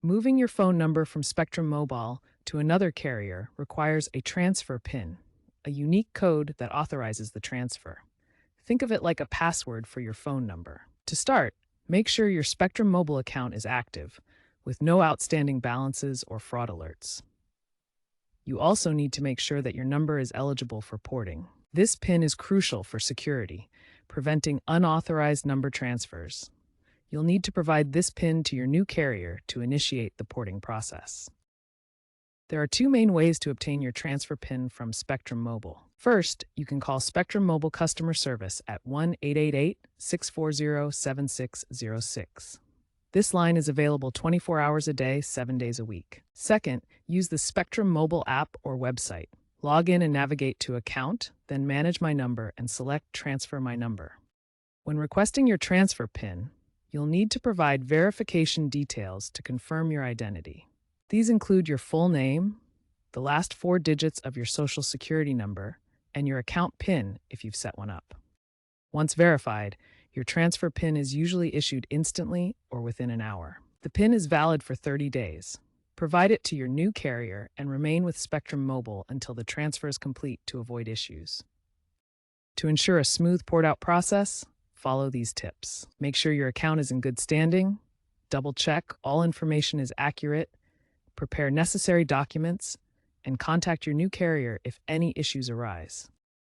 Moving your phone number from Spectrum Mobile to another carrier requires a transfer PIN, a unique code that authorizes the transfer. Think of it like a password for your phone number. To start, make sure your Spectrum Mobile account is active, with no outstanding balances or fraud alerts. You also need to make sure that your number is eligible for porting. This PIN is crucial for security, preventing unauthorized number transfers. You'll need to provide this PIN to your new carrier to initiate the porting process. There are two main ways to obtain your transfer PIN from Spectrum Mobile. First, you can call Spectrum Mobile customer service at 1-888-640-7606. This line is available 24 hours a day, 7 days a week. Second, use the Spectrum Mobile app or website. Log in and navigate to Account, then Manage My Number and select Transfer My Number. When requesting your transfer PIN, you'll need to provide verification details to confirm your identity. These include your full name, the last 4 digits of your social security number, and your account PIN if you've set one up. Once verified, your transfer PIN is usually issued instantly or within an hour. The PIN is valid for 30 days. Provide it to your new carrier and remain with Spectrum Mobile until the transfer is complete to avoid issues. To ensure a smooth port-out process, follow these tips. Make sure your account is in good standing, double-check all information is accurate, prepare necessary documents, and contact your new carrier if any issues arise.